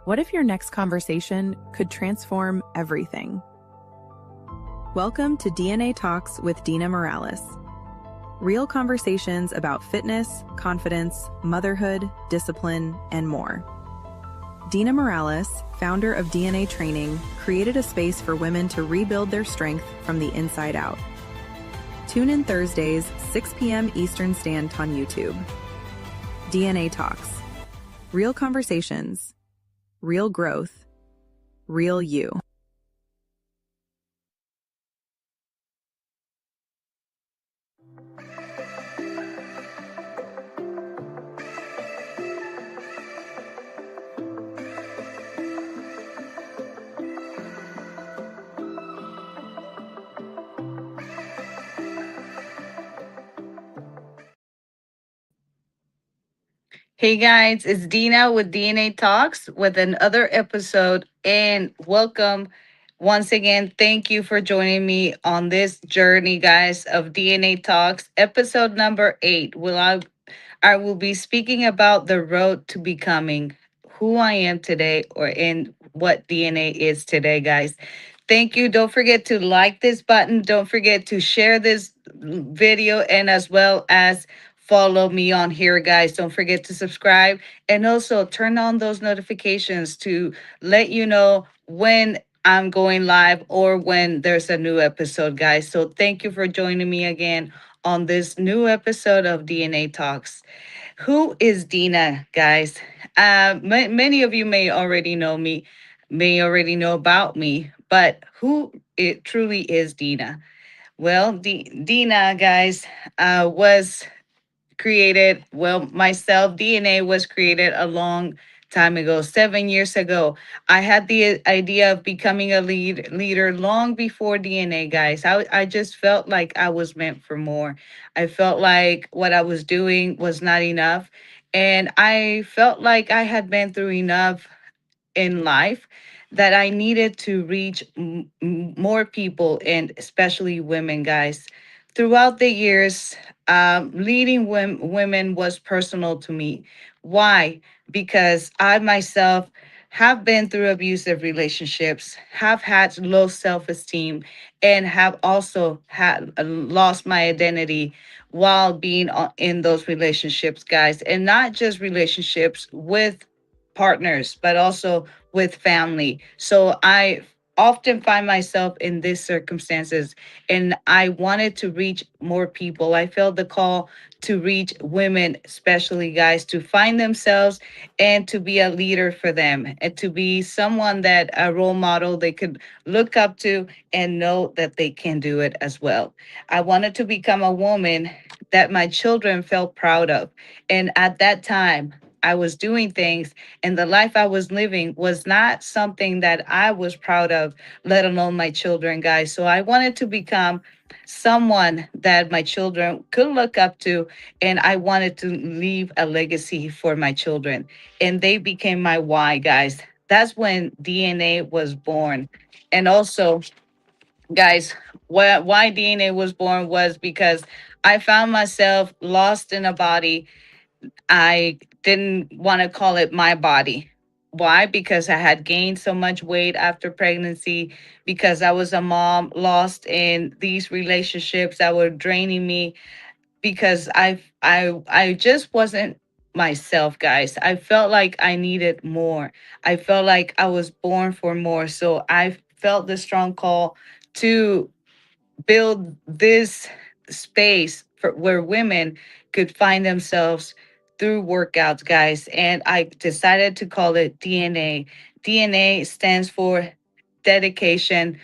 What if your next conversation could transform everything? Welcome to DNA Talks with Dina Morales. Real conversations about fitness, confidence, motherhood, discipline, and more. Dina Morales, founder of DNA Training, created a space for women to rebuild their strength from the inside out. Tune in Thursdays, 6 p.m. Eastern Standard on YouTube. DNA Talks. Real conversations. Real growth. Real you. Hey guys, it's Dina with DNA Talks with another episode, and welcome once again. Thank you for joining me on this journey, guys, of DNA Talks, episode number 8. I will be speaking about the road to becoming who I am today, or in what DNA is today, guys. Thank you. Don't forget to like this button. Don't forget to share this video, and as well as follow me on here, guys. Don't forget to subscribe and also turn on those notifications to let you know when I'm going live or when there's a new episode, guys. So thank you for joining me again on this new episode of DNA Talks. Who is Dina, guys? Many of you may already know me, may already know about me, but who it truly is Dina? Well, Dina, guys, was created, well, myself, DNA was created a long time ago, 7 years ago. I had the idea of becoming a leader long before DNA, guys. I just felt like I was meant for more. I felt like what I was doing was not enough. And I felt like I had been through enough in life that I needed to reach more people, and especially women, guys. Throughout the years, leading women was personal to me. Why? Because I myself have been through abusive relationships, have had low self esteem, and have also had lost my identity while being in those relationships, guys. And not just relationships with partners, but also with family. So I often find myself in these circumstances, and I wanted to reach more people. I felt the call to reach women, especially guys, to find themselves and to be a leader for them, and to be someone that a role model they could look up to and know that they can do it as well. I wanted to become a woman that my children felt proud of. And at that time, I was doing things, and the life I was living was not something that I was proud of, let alone my children, guys. So I wanted to become someone that my children could look up to, and I wanted to leave a legacy for my children. And they became my why, guys. That's when DNA was born. And also, guys, why DNA was born was because I found myself lost in a body. I didn't want to call it my body. Why? Because I had gained so much weight after pregnancy, because I was a mom lost in these relationships that were draining me, because I just wasn't myself, guys. I felt like I needed more. I felt like I was born for more. So I felt the strong call to build this space for where women could find themselves through workouts, guys. And I decided to call it DNA. DNA stands for dedication,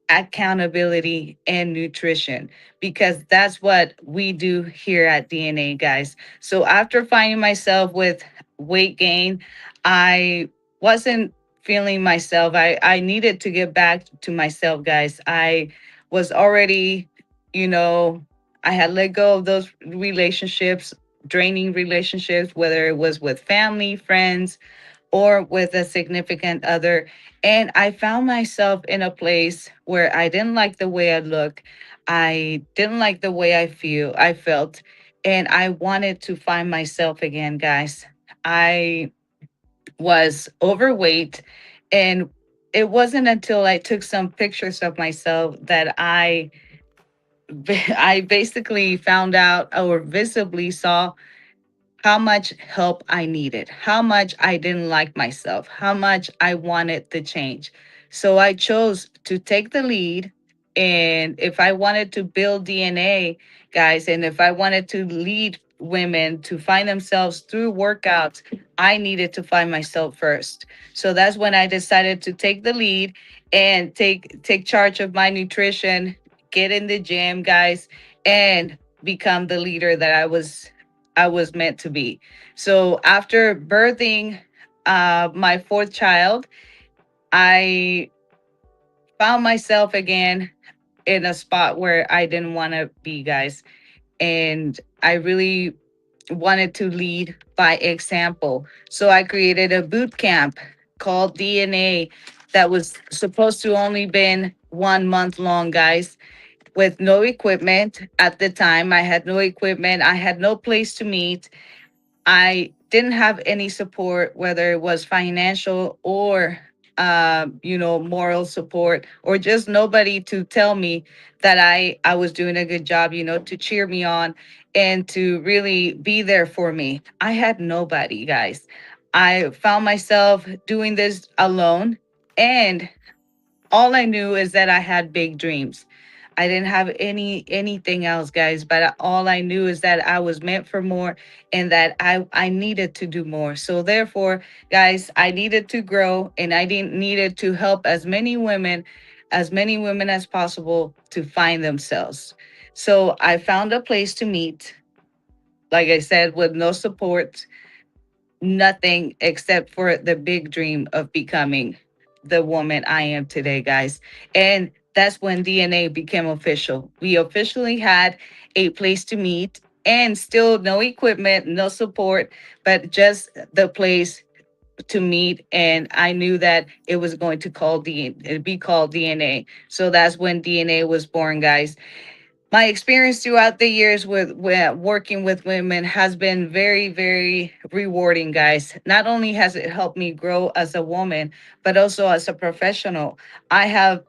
accountability, and nutrition, because that's what we do here at DNA, guys. So after finding myself with weight gain, I wasn't feeling myself. I needed to get back to myself, guys. I was already, you know, I had let go of those relationships, draining relationships, whether it was with family, friends, or with a significant other. And I found myself in a place where I didn't like the way I look. I didn't like the way I felt. And I wanted to find myself again, guys. I was overweight. And it wasn't until I took some pictures of myself that I basically found out or visibly saw how much help I needed, how much I didn't like myself, how much I wanted the change. So I chose to take the lead. And if I wanted to build DNA, guys, and if I wanted to lead women to find themselves through workouts, I needed to find myself first. So that's when I decided to take the lead and take charge of my nutrition, get in the gym, guys, and become the leader that I was meant to be. So after birthing my fourth child, I found myself again in a spot where I didn't want to be, guys. And I really wanted to lead by example. So I created a boot camp called DNA that was supposed to only been 1 month long, guys, with no equipment. At the time, I had no equipment. I had no place to meet. I didn't have any support, whether it was financial or, moral support, or just nobody to tell me that I was doing a good job, to cheer me on and to really be there for me. I had nobody, guys. I found myself doing this alone, and all I knew is that I had big dreams. I didn't have anything else, guys, but all I knew is that I was meant for more and that I needed to do more. So therefore, guys, I needed to grow, and I didn't needed to help as many women as possible to find themselves. So I found a place to meet, like I said, with no support, nothing except for the big dream of becoming the woman I am today, guys. And that's when DNA became official. We officially had a place to meet, and still no equipment, no support, but just the place to meet. And I knew that it was going to be called DNA. So that's when DNA was born, guys. My experience throughout the years with working with women has been very, very rewarding, guys. Not only has it helped me grow as a woman, but also as a professional. I have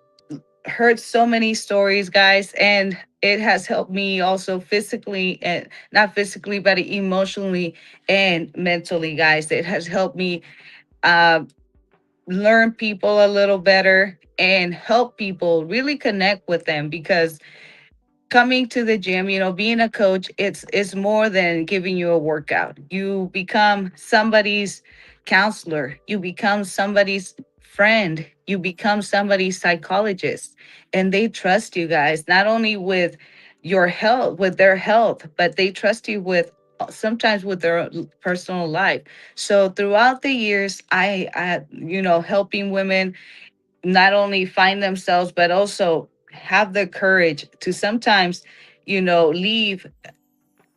heard so many stories, guys, and it has helped me also physically, and not physically, but emotionally and mentally, guys. It has helped me uh, learn people a little better and help people really connect with them, because coming to the gym, being a coach, it's more than giving you a workout. You become somebody's counselor, you become somebody's friend, you become somebody's psychologist, and they trust you, guys, not only with your health, with their health, but they trust you with sometimes with their personal life. So throughout the years, I helping women not only find themselves, but also have the courage to sometimes, leave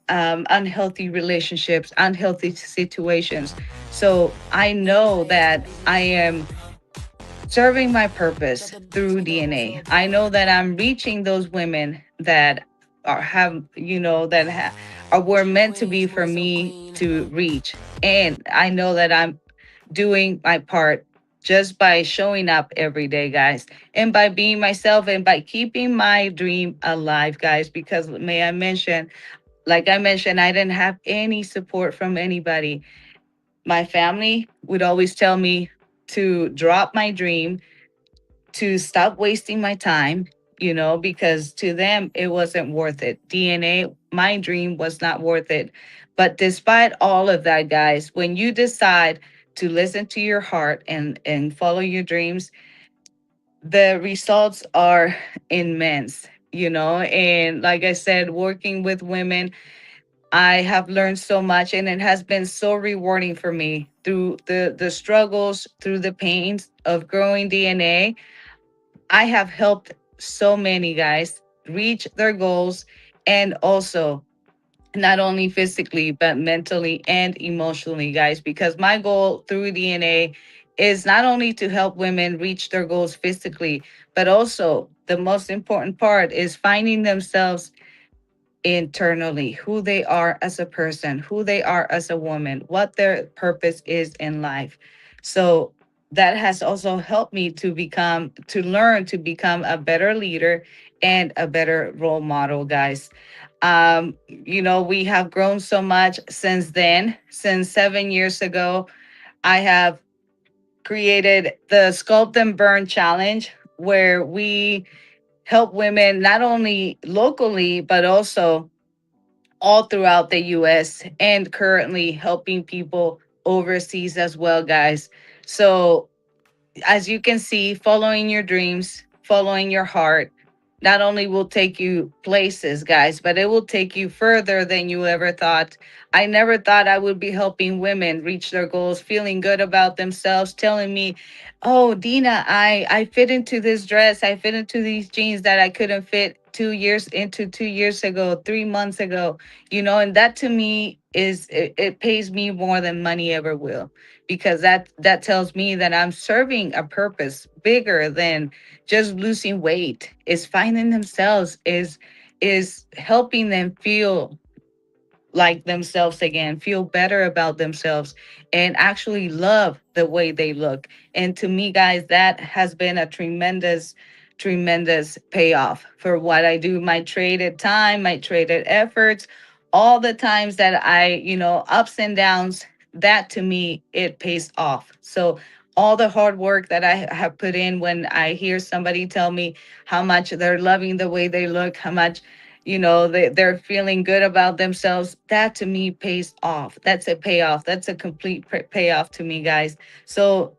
unhealthy relationships, unhealthy situations. So I know that I am serving my purpose through DNA. I know that I'm reaching those women that are were meant to be for me to reach. And I know that I'm doing my part just by showing up every day, guys, and by being myself and by keeping my dream alive, guys. Because may I mention, like I mentioned, I didn't have any support from anybody. My family would always tell me to drop my dream, to stop wasting my time, because to them it wasn't worth it. DNA, my dream was not worth it. But despite all of that, guys, when you decide to listen to your heart and follow your dreams, the results are immense. And like I said, working with women, I have learned so much, and it has been so rewarding for me through the struggles, through the pains of growing DNA. I have helped so many guys reach their goals, and also not only physically, but mentally and emotionally, guys, because my goal through DNA is not only to help women reach their goals physically, but also the most important part is finding themselves internally, who they are as a person, who they are as a woman, what their purpose is in life. So that has also helped me to learn to become a better leader and a better role model, guys. We have grown so much since then. Since 7 years ago, I have created the Sculpt and Burn Challenge, where we help women not only locally, but also all throughout the US, and currently helping people overseas as well, guys. So as you can see, following your dreams, following your heart, not only will take you places, guys, but it will take you further than you ever thought. I never thought I would be helping women reach their goals, feeling good about themselves, telling me, "Oh, Dina, I fit into this dress, I fit into these jeans that I couldn't fit 2 years ago, 3 months ago." And that to me it pays me more than money ever will, because that tells me that I'm serving a purpose bigger than just losing weight. Is finding themselves, is helping them feel like themselves again, feel better about themselves, and actually love the way they look. And to me, guys, that has been a tremendous, tremendous payoff for what I do. My traded time, my traded efforts, all the times that ups and downs, that to me, it pays off. So, all the hard work that I have put in, when I hear somebody tell me how much they're loving the way they look, how much they're feeling good about themselves, that to me pays off. That's a payoff. That's a complete payoff to me, guys. So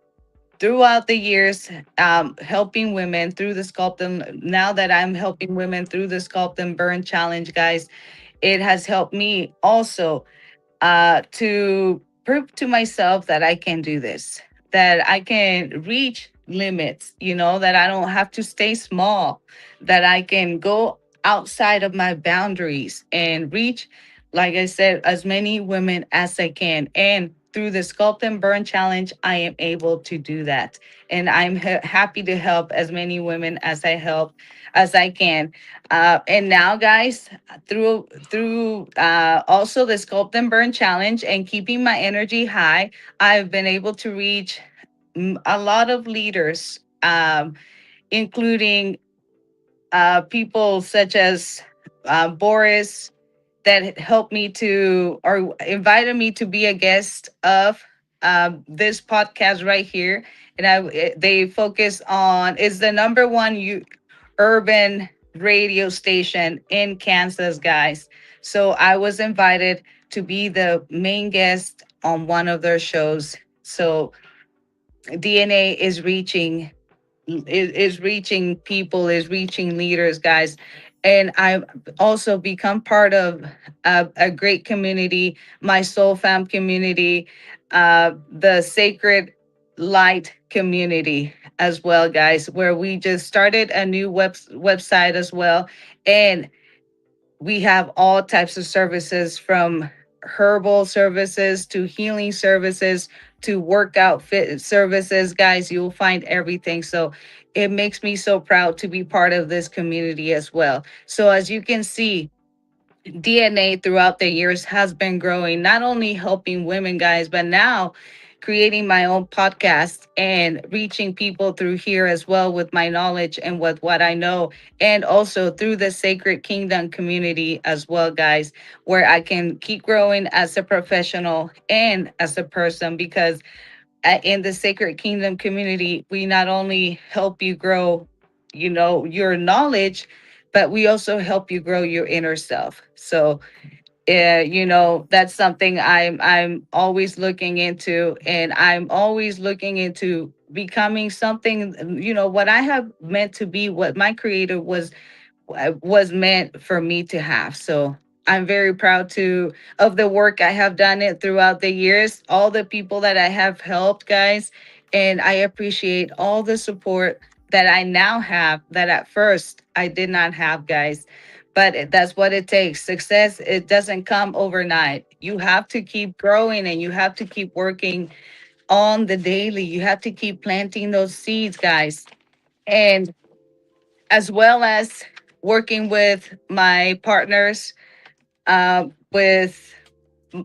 throughout the years, helping women through the Sculpt and now that I'm helping women through the Sculpt and Burn Challenge, guys, it has helped me also to prove to myself that I can do this, that I can reach limits, that I don't have to stay small, that I can go outside of my boundaries and reach, like I said, as many women as I can. And through the Sculpt and Burn Challenge, I am able to do that. And I'm happy to help as many women as I can. And now, guys, through also the Sculpt and Burn Challenge and keeping my energy high, I've been able to reach a lot of leaders, including people such as Boris, that helped me to, or invited me to be a guest of this podcast right here. And they focus on, is the number one urban radio station in Kansas, guys. So I was invited to be the main guest on one of their shows. So DNA is reaching people, is reaching leaders, guys. And I've also become part of a great community, my Soul Fam community, the Sacred Light community as well, guys, where we just started a new website as well. And we have all types of services, from herbal services to healing services to workout fit services, guys. You'll find everything. So it makes me so proud to be part of this community as well. So as you can see, DNA throughout the years has been growing, not only helping women, guys, but now creating my own podcast and reaching people through here as well with my knowledge and with what I know. And also through the Sacred Kingdom community as well, guys, where I can keep growing as a professional and as a person, because in the Sacred Kingdom community, we not only help you grow, your knowledge, but we also help you grow your inner self. So that's something I'm always looking into, and I'm always looking into becoming something, what I have meant to be, what my creator was meant for me to have. So I'm very proud to of the work I have done it throughout the years, all the people that I have helped, guys, and I appreciate all the support that I now have that at first I did not have, guys. But that's what it takes. Success, it doesn't come overnight. You have to keep growing and you have to keep working on the daily. You have to keep planting those seeds, guys. And as well as working with my partners, with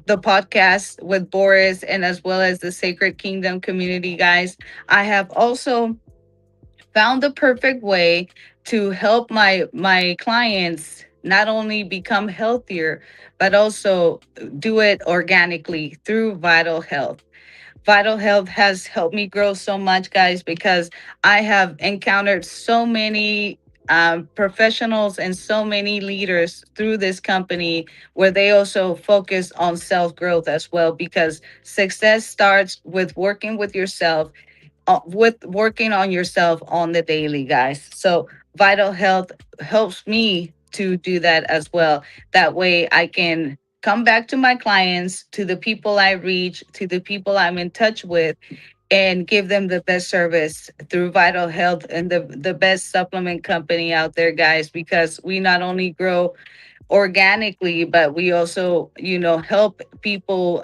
the podcast with Boris and as well as the Sacred Kingdom community, guys, I have also found the perfect way to help my clients not only become healthier but also do it organically through Vital Health. Vital Health has helped me grow so much, guys, because I have encountered so many professionals and so many leaders through this company where they also focus on self growth as well. Because success starts with working with yourself, with working on yourself on the daily, guys. So Vital Health helps me to do that as well. That way I can come back to my clients, to the people I reach, to the people I'm in touch with, and give them the best service through Vital Health and the best supplement company out there, guys, because we not only grow organically, but we also, help people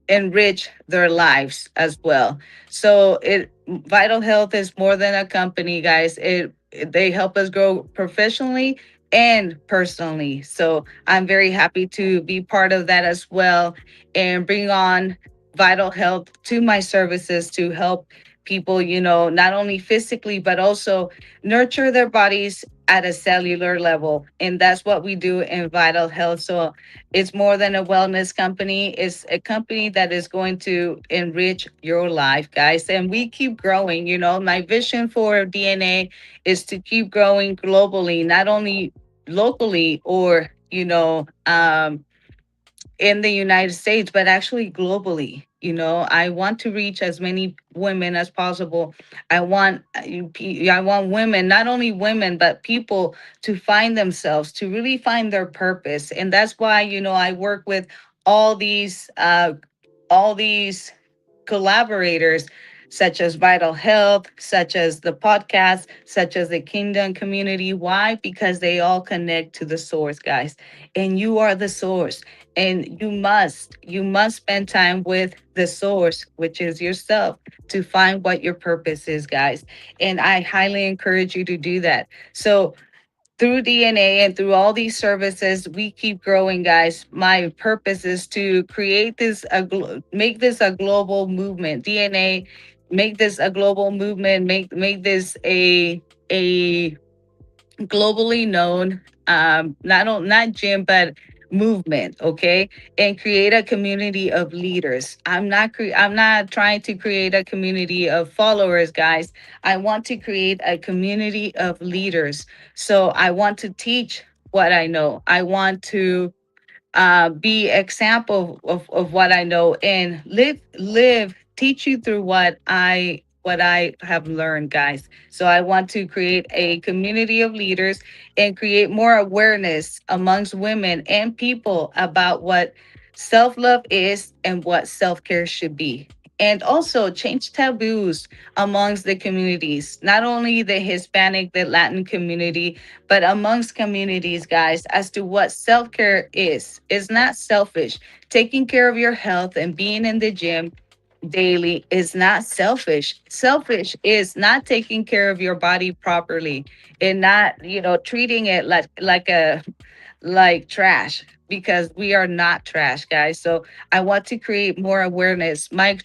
enrich their lives as well. So it Vital Health is more than a company, guys. They help us grow professionally and personally. So I'm very happy to be part of that as well and bring on Vital Health to my services to help people, not only physically but also nurture their bodies at a cellular level. And that's what we do in Vital Health. So it's more than a wellness company. It's a company that is going to enrich your life, guys. And we keep growing. My vision for DNA is to keep growing globally, not only locally or, in the United States, but actually globally. I want to reach as many women as possible. I want women, not only women, but people to find themselves, to really find their purpose. And that's why, I work with all these all these collaborators, such as Vital Health, such as the podcast, such as the Kingdom community. Why? Because they all connect to the source, guys. And you are the source. And you must spend time with the source, which is yourself, to find what your purpose is, guys. And I highly encourage you to do that. So through DNA and through all these services, we keep growing, guys. My purpose is to create make this a global movement. DNA, make this a global movement. Make this a globally known, not gym, but movement. Okay, and create a community of leaders. I'm not trying to create a community of followers, guys. I want to create a community of leaders. So I want to teach what I know. I want to be example of what I know and teach you through what I have learned, guys. So I want to create a community of leaders and create more awareness amongst women and people about what self-love is and what self-care should be. And also change taboos amongst the communities, not only the Hispanic, the Latin community, but amongst communities, guys, as to what self care is. It's not selfish. Taking care of your health and being in the gym daily is not selfish. Selfish is not taking care of your body properly and not, treating it like trash, because we are not trash, guys. So I want to create more awareness. My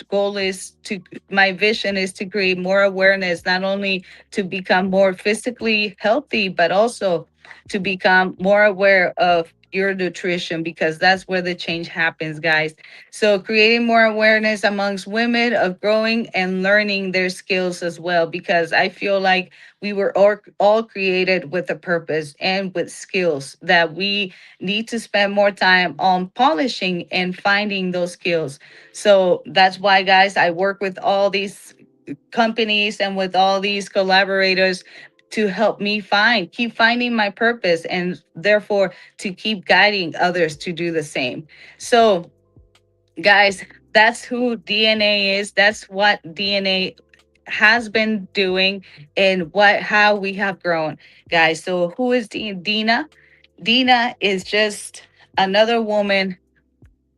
vision is to create more awareness, not only to become more physically healthy, but also to become more aware of your nutrition, because that's where the change happens, guys. So creating more awareness amongst women of growing and learning their skills as well, because I feel like we were all created with a purpose and with skills that we need to spend more time on polishing and finding those skills. So that's why, guys, I work with all these companies and with all these collaborators to help me keep finding my purpose, and therefore to keep guiding others to do the same. So, guys, that's who DNA is. That's what DNA has been doing and how we have grown, guys. So who is Dina? Dina is just another woman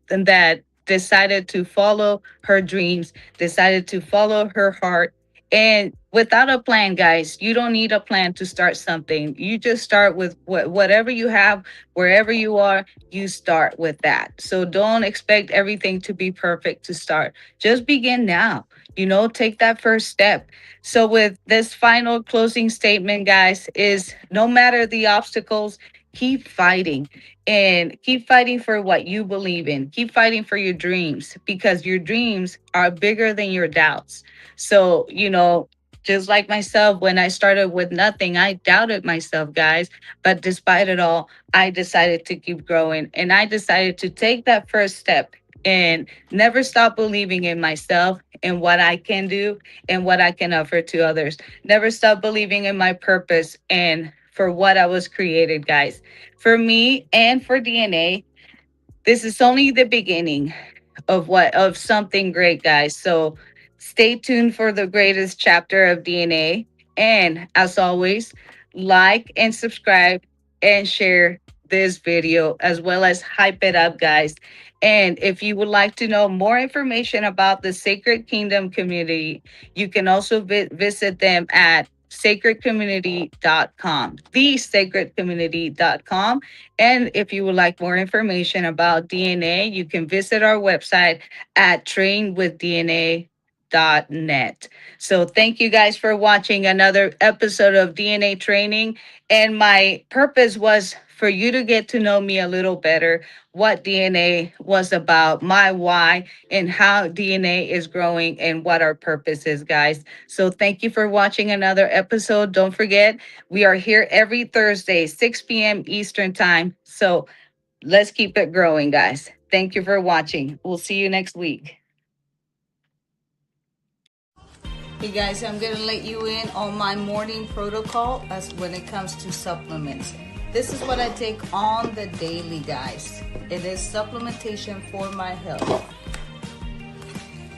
that decided to follow her dreams, decided to follow her heart, And without a plan, guys, you don't need a plan to start something. You just start with whatever you have, wherever you are, you start with that. So don't expect everything to be perfect to start. Just begin now. Take that first step. So, with this final closing statement, guys, is no matter the obstacles, keep fighting and keep fighting for what you believe in. Keep fighting for your dreams because your dreams are bigger than your doubts. So, just like myself, when I started with nothing, I doubted myself, guys. But despite it all, I decided to keep growing and I decided to take that first step and never stop believing in myself and what I can do and what I can offer to others. Never stop believing in my purpose and for what I was created, guys. For me and for DNA, this is only the beginning of something great, guys. So stay tuned for the greatest chapter of DNA. And as always, like and subscribe and share this video as well as hype it up, guys. And if you would like to know more information about the Sacred Kingdom community, you can also visit them at sacredcommunity.com, thesacredcommunity.com. And if you would like more information about DNA, you can visit our website at trainwithdna.net. So thank you guys for watching another episode of DNA Training. And my purpose was for you to get to know me a little better, what DNA was about, my why, and how DNA is growing and what our purpose is, guys. So thank you for watching another episode. Don't forget, we are here every Thursday, 6 p.m. Eastern Time. So let's keep it growing, guys. Thank you for watching. We'll see you next week. Hey guys, I'm gonna let you in on my morning protocol as when it comes to supplements. This is what I take on the daily, guys. It is supplementation for my health.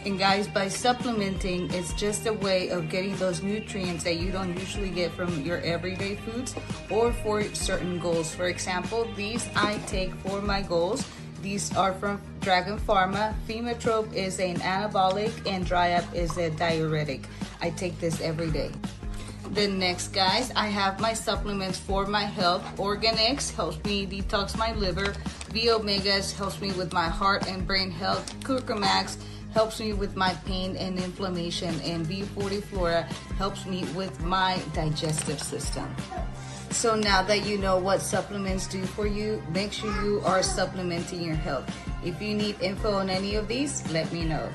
And guys, by supplementing, it's just a way of getting those nutrients that you don't usually get from your everyday foods or for certain goals. For example, these I take for my goals. These are from Dragon Pharma. Fematrope is an anabolic and Dry Up is a diuretic. I take this every day. Then next, guys, I have my supplements for my health. Organix helps me detox my liver. V Omegas helps me with my heart and brain health. Curcumax helps me with my pain and inflammation. And V40 Flora helps me with my digestive system. So now that you know what supplements do for you, make sure you are supplementing your health. If you need info on any of these, let me know.